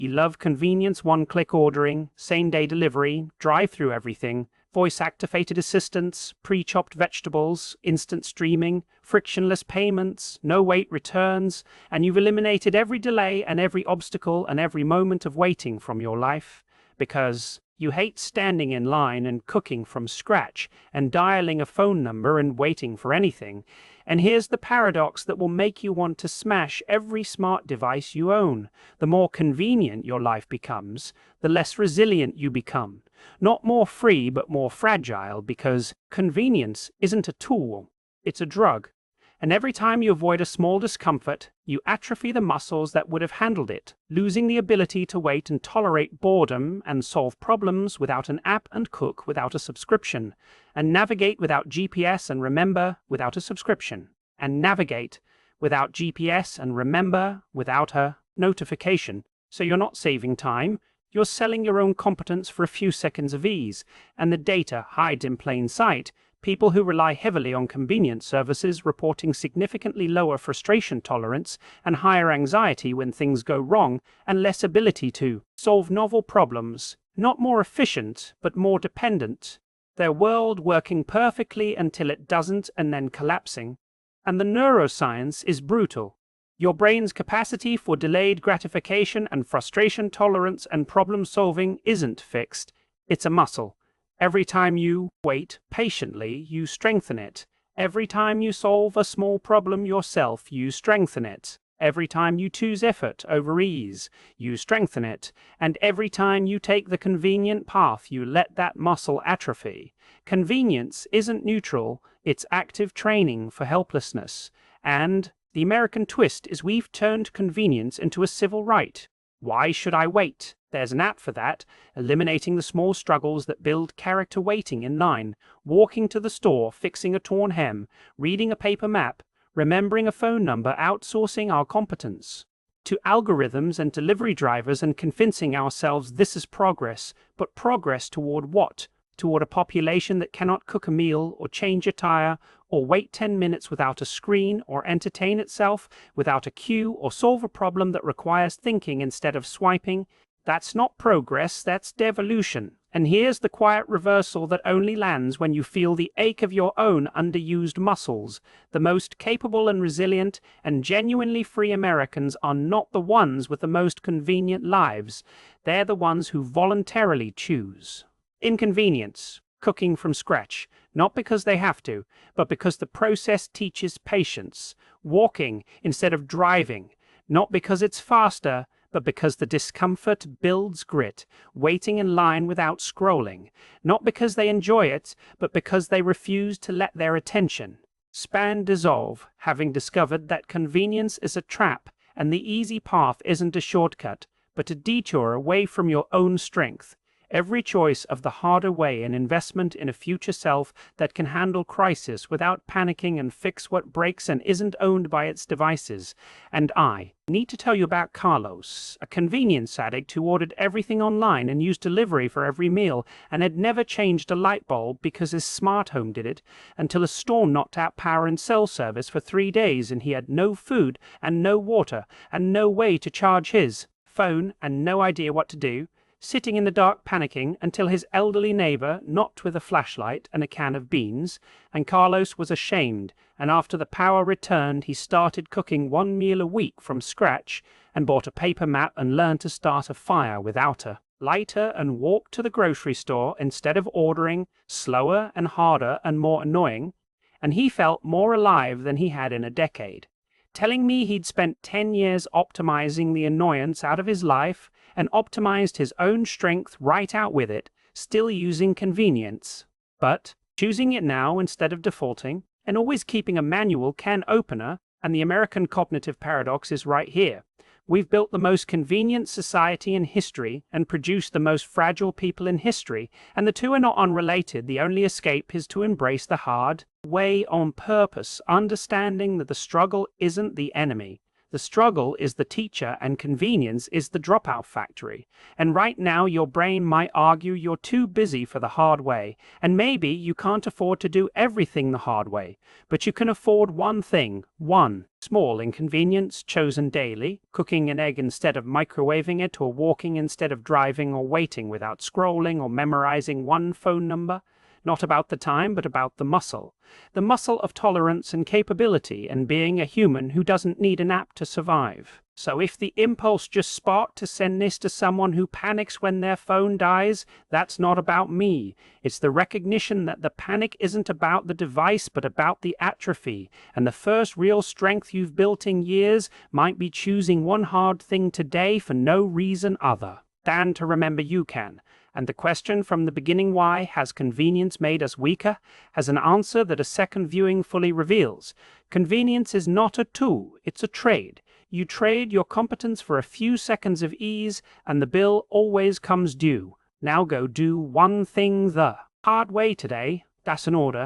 You love convenience, one-click ordering, same-day delivery, drive-through everything, voice-activated assistants, pre-chopped vegetables, instant streaming, frictionless payments, no-wait returns, and you've eliminated every delay and every obstacle and every moment of waiting from your life because you hate standing in line and cooking from scratch and dialing a phone number and waiting for anything. And here's the paradox that will make you want to smash every smart device you own. The more convenient your life becomes, the less resilient you become. Not more free, but more fragile, because convenience isn't a tool, it's a drug. And every time you avoid a small discomfort, you atrophy the muscles that would have handled it, losing the ability to wait and tolerate boredom and solve problems without an app and cook without a subscription, and navigate without GPS and remember without a subscription, and navigate without GPS and remember without a notification. So you're not saving time, you're selling your own competence for a few seconds of ease, and the data hides in plain sight. People who rely heavily on convenience services reporting significantly lower frustration tolerance and higher anxiety when things go wrong, and less ability to solve novel problems, not more efficient, but more dependent. Their world working perfectly until it doesn't and then collapsing. And the neuroscience is brutal. Your brain's capacity for delayed gratification and frustration tolerance and problem solving isn't fixed. It's a muscle. Every time you wait patiently, you strengthen it. Every time you solve a small problem yourself, you strengthen it. Every time you choose effort over ease, you strengthen it. And every time you take the convenient path, you let that muscle atrophy. Convenience isn't neutral, it's active training for helplessness. And the American twist is we've turned convenience into a civil right. Why should I wait? There's an app for that, eliminating the small struggles that build character waiting in line, walking to the store, fixing a torn hem, reading a paper map, remembering a phone number, outsourcing our competence to algorithms and delivery drivers and convincing ourselves this is progress, but progress toward what? Toward a population that cannot cook a meal or change a tire or wait 10 minutes without a screen or entertain itself without a queue or solve a problem that requires thinking instead of swiping. That's not progress, that's devolution. And here's the quiet reversal that only lands when you feel the ache of your own underused muscles. The most capable and resilient and genuinely free Americans are not the ones with the most convenient lives. They're the ones who voluntarily choose inconvenience, cooking from scratch, not because they have to, but because the process teaches patience, walking instead of driving, not because it's faster, but because the discomfort builds grit, waiting in line without scrolling, not because they enjoy it, but because they refuse to let their attention span dissolve, having discovered that convenience is a trap and the easy path isn't a shortcut, but a detour away from your own strength. Every choice of the harder way an investment in a future self that can handle crisis without panicking and fix what breaks and isn't owned by its devices. And I need to tell you about Carlos, a convenience addict who ordered everything online and used delivery for every meal and had never changed a light bulb because his smart home did it, until a storm knocked out power and cell service for 3 days and he had no food and no water and no way to charge his phone and no idea what to do. Sitting in the dark panicking until his elderly neighbor knocked with a flashlight and a can of beans, and Carlos was ashamed, and after the power returned he started cooking 1 meal a week from scratch and bought a paper map and learned to start a fire without a lighter and walked to the grocery store instead of ordering, slower and harder and more annoying, and he felt more alive than he had in a decade. Telling me he'd spent 10 years optimizing the annoyance out of his life and optimized his own strength right out with it, still using convenience, but choosing it now instead of defaulting, and always keeping a manual can opener. And the American cognitive paradox is right here. We've built the most convenient society in history and produced the most fragile people in history, and the two are not unrelated. The only escape is to embrace the hard way on purpose, understanding that the struggle isn't the enemy. The struggle is the teacher and convenience is the dropout factory. And right now your brain might argue you're too busy for the hard way, and maybe you can't afford to do everything the hard way, but you can afford one thing, one small inconvenience chosen daily, cooking an egg instead of microwaving it, or walking instead of driving, or waiting without scrolling, or memorizing one phone number. Not about the time, but about the muscle of tolerance and capability, and being a human who doesn't need an app to survive. So if the impulse just sparked to send this to someone who panics when their phone dies, that's not about me. It's the recognition that the panic isn't about the device, but about the atrophy. And the first real strength you've built in years might be choosing one hard thing today for no reason other than to remember you can. And the question from the beginning, why has convenience made us weaker, has an answer that a second viewing fully reveals. Convenience is not a tool, it's a trade. You trade your competence for a few seconds of ease, and the bill always comes due. Now go do one thing the hard way today. That's an order.